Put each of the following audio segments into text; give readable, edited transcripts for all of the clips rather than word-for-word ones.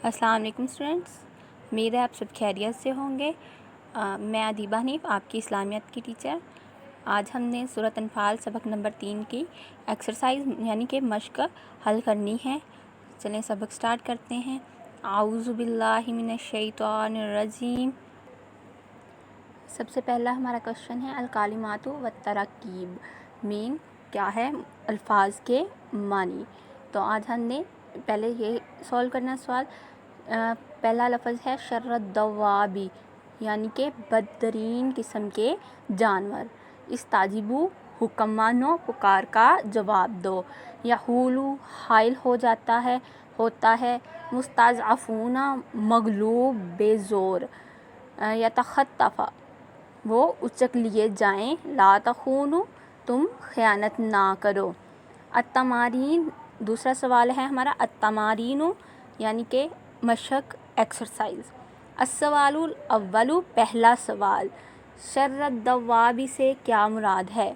السلام علیکم اسٹوڈنٹس، امید ہے آپ سب خیریت سے ہوں گے۔ میں ادیبہ حنیف، آپ کی اسلامیات کی ٹیچر۔ آج ہم نے سورۃ انفال سبق نمبر 3 کی ایکسرسائز یعنی کہ مشق حل کرنی ہے۔ چلیں سبق سٹارٹ کرتے ہیں۔ اعوذ باللہ من الشیطان الرجیم۔ سب سے پہلا ہمارا کوشچن ہے الکلمات والتراکیب، مین کیا ہے الفاظ کے معنی۔ تو آج ہم نے پہلے یہ سولو کرنا سوال۔ پہلا لفظ ہے شر الدوابی یعنی کہ بدترین قسم کے جانور۔ استاجیبو حکم مانو، پکار کا جواب دو۔ یحولو حائل ہو جاتا ہے، ہوتا ہے۔ مستضعفون مغلوب بے زور۔ یتخطف وہ اچک لیے جائیں۔ لا تخونو تم خیانت نہ کرو۔ التمارین دوسرا سوال ہے ہمارا التمارین یعنی کہ مشق ایکسرسائز۔ السوال الاول پہلا سوال، شر الدوابی سے کیا مراد ہے؟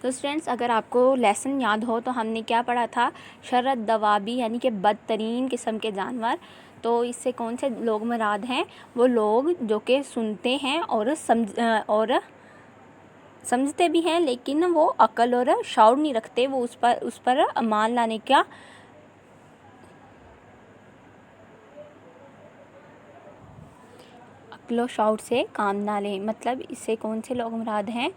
تو اسٹوڈنٹس اگر آپ کو لیسن یاد ہو تو ہم نے کیا پڑھا تھا، شر الدوابی یعنی کہ بدترین قسم کے جانور۔ تو اس سے کون سے لوگ مراد ہیں؟ وہ لوگ جو کہ سنتے ہیں اور سمجھتے بھی ہیں لیکن وہ عقل اور شعور نہیں رکھتے، وہ اس پر مان لانے کا عقل و شعور سے کام نہ لیں۔ مطلب اس سے کون سے لوگ مراد ہیں؟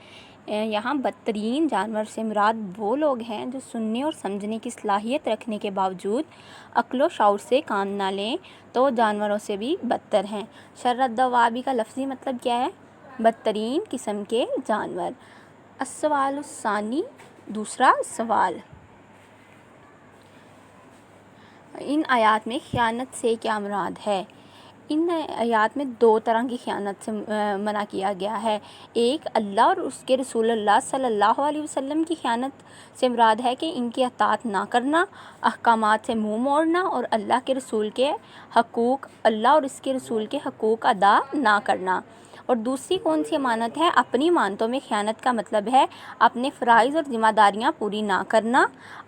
یہاں بدترین جانور سے مراد وہ لوگ ہیں جو سننے اور سمجھنے کی صلاحیت رکھنے کے باوجود عقل و شعور سے کام نہ لیں تو جانوروں سے بھی بدتر ہیں۔ شر الدوابی کا لفظی مطلب کیا ہے؟ بدترین قسم کے جانور۔ السوال الثانی دوسرا سوال، ان آیات میں خیانت سے کیا مراد ہے؟ ان آیات میں دو طرح کی خیانت سے منع کیا گیا ہے۔ ایک اللہ اور اس کے رسول اللہ صلی اللہ علیہ وسلم کی خیانت سے مراد ہے کہ ان کی اطاعت نہ کرنا، احکامات سے منہ موڑنا اور اللہ کے رسول کے حقوق، اللہ اور اس کے رسول کے حقوق ادا نہ کرنا۔ اور دوسری کون سی امانت ہے؟ اپنی امانتوں میں خیانت کا مطلب ہے اپنے فرائض اور ذمہ داریاں پوری نہ کرنا۔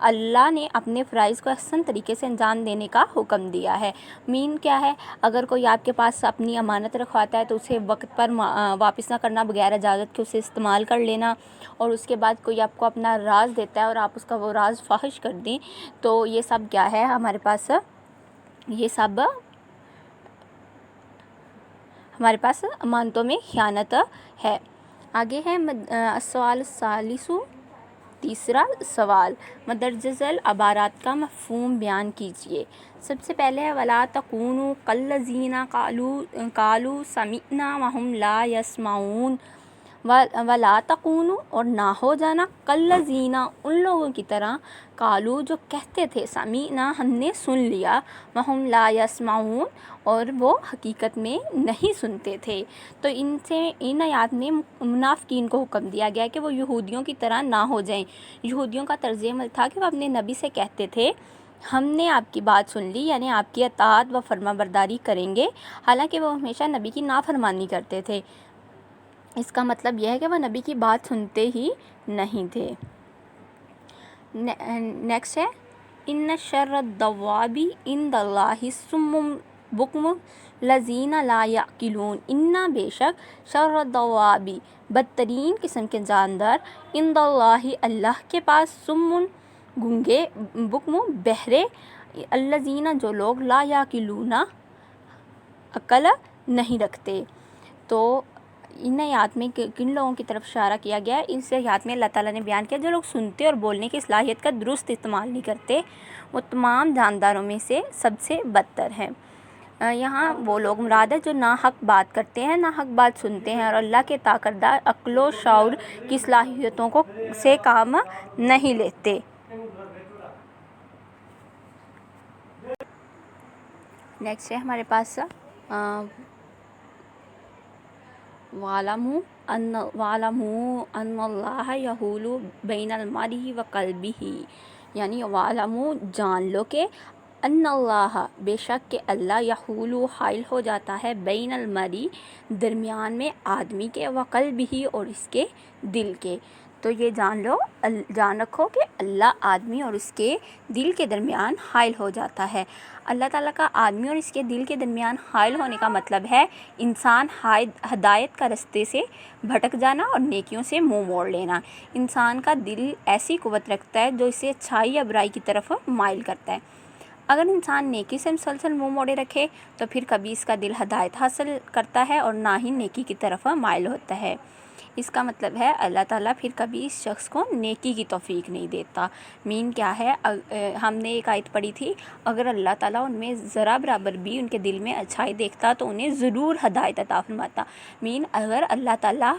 اللہ نے اپنے فرائض کو احسن طریقے سے انجام دینے کا حکم دیا ہے۔ مین کیا ہے؟ اگر کوئی آپ کے پاس اپنی امانت رکھواتا ہے تو اسے وقت پر واپس نہ کرنا، بغیر اجازت کے اسے استعمال کر لینا، اور اس کے بعد کوئی آپ کو اپنا راز دیتا ہے اور آپ اس کا وہ راز فاحش کر دیں، تو یہ سب کیا ہے ہمارے پاس امانتوں میں خیانت ہے۔ آگے ہے السوال الثالث تیسرا سوال، مندرجہ العبارات کا مفہوم بیان کیجیے۔ سب سے پہلے ہے وَلَا تَكُونُوا كَالَّذِينَ قَالُوا سَمِعْنَا وَهُمْ لَا يَسْمَعُونَ۔ وَلَا تَكُونُوا اور نہ ہو جانا كَالَّذِينَ ان لوگوں کی طرح، قالو جو کہتے تھے، سَمِعْنَا ہم نے سن لیا، وَهُمْ لَا يَسْمَعُونَ اور وہ حقیقت میں نہیں سنتے تھے۔ تو ان آیات میں منافقین کو حکم دیا گیا کہ وہ یہودیوں کی طرح نہ ہو جائیں۔ یہودیوں کا طرز عمل تھا کہ وہ اپنے نبی سے کہتے تھے ہم نے آپ کی بات سن لی، یعنی آپ کی اطاعت و فرما برداری کریں گے، حالانکہ وہ ہمیشہ نبی کی نافرمانی کرتے تھے۔ اس کا مطلب یہ ہے کہ وہ نبی کی بات سنتے ہی نہیں تھے۔ نیکسٹ ہے ان شر الدواب عند اللہ الصم بکم الذین لا یعقلون۔ ان بے شک شر الدواب بدترین قسم کے جاندار، عند اللہ اللہ کے پاس، صم گونگے، بکم بہرے، الذین جو لوگ لا یعقلون عقل نہیں رکھتے۔ تو ان آیات میں کن لوگوں کی طرف اشارہ کیا گیا ہے؟ اس آیات میں اللہ تعالیٰ نے بیان کیا جو لوگ سنتے اور بولنے کی صلاحیت کا درست استعمال نہیں کرتے، وہ تمام جانداروں میں سے سب سے بدتر ہیں۔ یہاں وہ لوگ مراد ہے جو ناحق بات کرتے ہیں، ناحق بات سنتے ہیں اور اللہ کے عطا کردہ عقل و شعور کی صلاحیتوں سے کام نہیں لیتے۔ نیکسٹ ہے ہمارے پاس وَاعْلَمُوا أَنَّ اللَّهَ يَحُولُ بَيْنَ الْمَرْءِ وَقَلْبِهِ، یعنی وَاعْلَمُوا جان لو کہ ان اللہ بے شک کہ اللہ یحول حائل ہو جاتا ہے بین المرء درمیان میں آدمی کے وقلبہ اور اس کے دل کے۔ تو یہ جان رکھو کہ اللہ آدمی اور اس کے دل کے درمیان حائل ہو جاتا ہے۔ اللہ تعالیٰ کا آدمی اور اس کے دل کے درمیان حائل ہونے کا مطلب ہے انسان ہدایت کا رستے سے بھٹک جانا اور نیکیوں سے منہ موڑ لینا۔ انسان کا دل ایسی قوت رکھتا ہے جو اسے اچھائی یا برائی کی طرف مائل کرتا ہے۔ اگر انسان نیکی سے مسلسل منہ موڑے رکھے تو پھر کبھی اس کا دل ہدایت حاصل کرتا ہے اور نہ ہی نیکی کی طرف مائل ہوتا ہے۔ اس کا مطلب ہے اللہ تعالیٰ پھر کبھی اس شخص کو نیکی کی توفیق نہیں دیتا۔ مین کیا ہے، ہم نے ایک آیت پڑھی تھی، اگر اللہ تعالیٰ ان میں ذرا برابر بھی ان کے دل میں اچھائی دیکھتا تو انہیں ضرور ہدایت عطا فرماتا۔ مین اگر اللہ تعالیٰ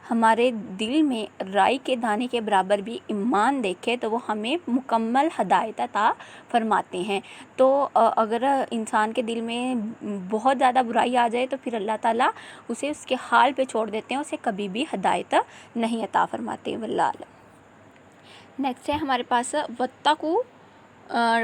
ہمارے دل میں رائی کے دانے کے برابر بھی ایمان دیکھے تو وہ ہمیں مکمل ہدایت عطا فرماتے ہیں۔ تو اگر انسان کے دل میں بہت زیادہ برائی آ جائے تو پھر اللہ تعالیٰ اسے اس کے حال پہ چھوڑ دیتے ہیں، اسے کبھی بھی ہدایت نہیں عطا فرماتے۔ واللہ اعلم۔ نیکسٹ ہے ہمارے پاس واتقوا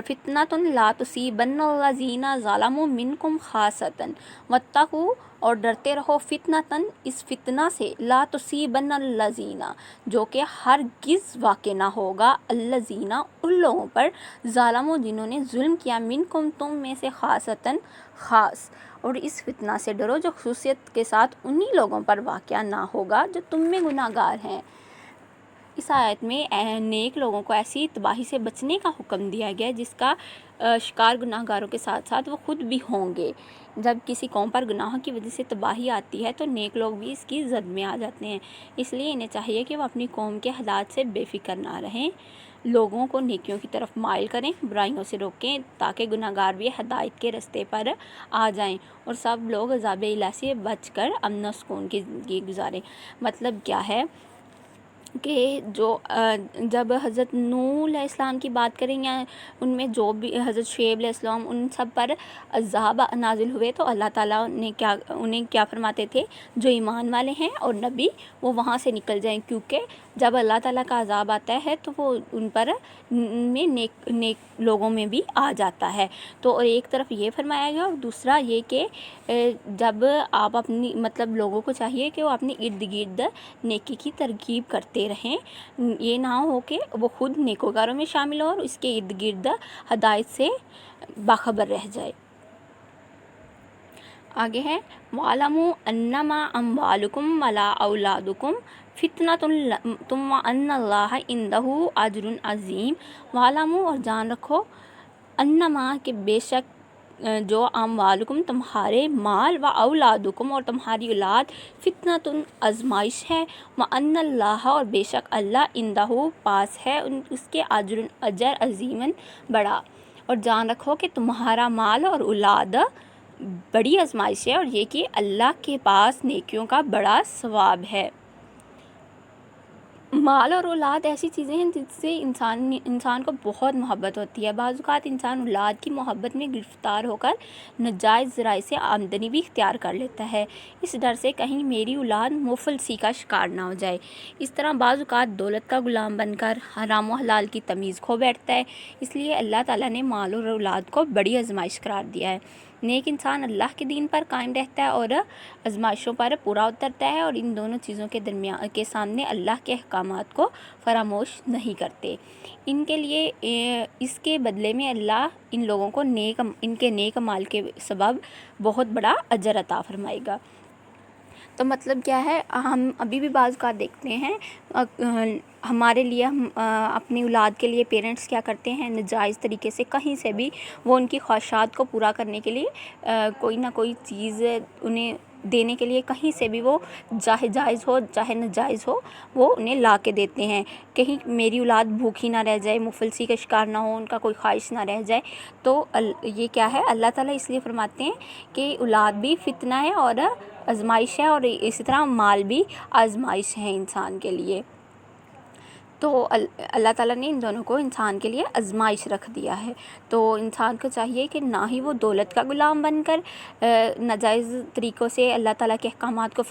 فتنة لا تصیبن الذین ظلموا منکم خاصۃ۔ واتقوا اور ڈرتے رہو فتنة اس فتنہ سے، لا تصیبن الذین جو کہ ہرگز واقع نہ ہوگا، الذین ان لوگوں پر، ظلموا جنہوں نے ظلم کیا، منکم تم میں سے، خاصۃ خاص۔ اور اس فتنہ سے ڈرو جو خصوصیت کے ساتھ انہی لوگوں پر واقع نہ ہوگا جو تم میں گناہ گار ہیں۔ اس آیت میں نیک لوگوں کو ایسی تباہی سے بچنے کا حکم دیا گیا ہے جس کا شکار گناہ گاروں کے ساتھ ساتھ وہ خود بھی ہوں گے۔ جب کسی قوم پر گناہوں کی وجہ سے تباہی آتی ہے تو نیک لوگ بھی اس کی زد میں آ جاتے ہیں، اس لیے انہیں چاہیے کہ وہ اپنی قوم کے حالات سے بے فکر نہ رہیں، لوگوں کو نیکیوں کی طرف مائل کریں، برائیوں سے روکیں تاکہ گناہ گار بھی ہدایت کے رستے پر آ جائیں اور سب لوگ عذاب الہی سے بچ کر امن و سکون کی زندگی گزاریں۔ مطلب کیا ہے کہ جب حضرت نوح علیہ السلام کی بات کریں یا ان میں جو بھی حضرت شعیب علیہ السلام ان سب پر عذاب نازل ہوئے تو اللہ تعالیٰ نے انہیں کیا فرماتے تھے، جو ایمان والے ہیں اور نبی وہ وہاں سے نکل جائیں، کیونکہ جب اللہ تعالیٰ کا عذاب آتا ہے تو وہ ان پر میں نیک لوگوں میں بھی آ جاتا ہے۔ تو ایک طرف یہ فرمایا گیا اور دوسرا یہ کہ جب آپ اپنی لوگوں کو چاہیے کہ وہ اپنے ارد گرد نیکی کی ترغیب کرتے رہیں، یہ نہ ہو کہ وہ خود نیکوکاروں میں شامل ہو اور اس کے ارد گرد ہدایت سے باخبر رہ جائے۔ آگے ہے وَاعْلَمُوا أَنَّمَا أَمْوَالُكُمْ وَلَا أَوْلَادُكُمْ فِتْنَةٌ ثُمَّ أَنَّ اللَّهَ عِندَهُ أَجْرٌ عَظِيمٌ۔ وَاعْلَمُوا اور جان رکھو، انما کہ بے شک جو اموالکم تمہارے مال، و اولادکم اور تمہاری اولاد، فتنۃ آزمائش ہے، وَأَنَّ اللَّهَ اور بے شک اللہ، عندہ پاس ہے اس کے، اجر عظیم بڑا۔ اور جان رکھو کہ تمہارا مال اور اولاد بڑی آزمائش ہے اور یہ کہ اللہ کے پاس نیکیوں کا بڑا ثواب ہے۔ مال اور اولاد ایسی چیزیں ہیں جس سے انسان کو بہت محبت ہوتی ہے۔ بعض اوقات انسان اولاد کی محبت میں گرفتار ہو کر ناجائز ذرائع سے آمدنی بھی اختیار کر لیتا ہے، اس ڈر سے کہیں میری اولاد مفلسی کا شکار نہ ہو جائے۔ اس طرح بعض اوقات دولت کا غلام بن کر حرام و حلال کی تمیز کھو بیٹھتا ہے، اس لیے اللہ تعالیٰ نے مال اور اولاد کو بڑی آزمائش قرار دیا ہے۔ نیک انسان اللہ کے دین پر قائم رہتا ہے اور آزمائشوں پر پورا اترتا ہے اور ان دونوں چیزوں کے سامنے اللہ کے احکامات کو فراموش نہیں کرتے۔ ان کے لیے اس کے بدلے میں اللہ ان لوگوں کو ان کے نیک اعمال کے سبب بہت بڑا اجر عطا فرمائے گا۔ تو مطلب کیا ہے، ہم ابھی بھی بعض اوقات دیکھتے ہیں ہمارے لیے ہم اپنی اولاد کے لیے پیرنٹس کیا کرتے ہیں، ناجائز طریقے سے کہیں سے بھی وہ ان کی خواہشات کو پورا کرنے کے لیے کوئی نہ کوئی چیز انہیں دینے کے لیے کہیں سے بھی، وہ چاہے جائز ہو چاہے ناجائز ہو، وہ انہیں لا کے دیتے ہیں، کہیں میری اولاد بھوکی نہ رہ جائے، مفلسی کا شکار نہ ہو، ان کا کوئی خواہش نہ رہ جائے۔ تو یہ کیا ہے، اللہ تعالیٰ اس لیے فرماتے ہیں کہ اولاد بھی فتنہ ہے اور آزمائش ہے، اور اسی طرح مال بھی آزمائش ہے انسان کے لیے۔ تو اللہ تعالیٰ نے ان دونوں کو انسان کے لیے آزمائش رکھ دیا ہے. تو انسان کو چاہیے کہ نہ ہی وہ دولت کا غلام بن کر ناجائز طریقوں سے اللہ تعالیٰ کے احکامات کو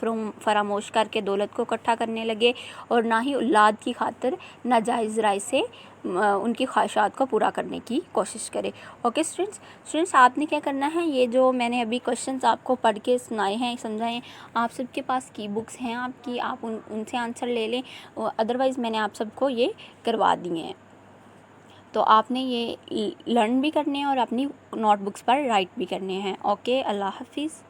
فراموش کر کے دولت کو اکٹھا کرنے لگے، اور نہ ہی اولاد کی خاطر ناجائز رائے سے ان کی خواہشات کو پورا کرنے کی کوشش کرے. اوکے اسٹوڈنٹس آپ نے کیا کرنا ہے، یہ جو میں نے ابھی کوشچنس آپ کو پڑھ کے سنائے ہیں، سمجھائے ہیں، آپ سب کے پاس کی بکس ہیں آپ کی، آپ ان سے آنسر لے لیں. ادروائز میں نے آپ سب کو یہ کروا دیے ہیں، تو آپ نے یہ لرن بھی کرنے ہیں اور اپنی نوٹ بکس پر رائٹ بھی کرنے ہیں. اوکے، اللہ حافظ.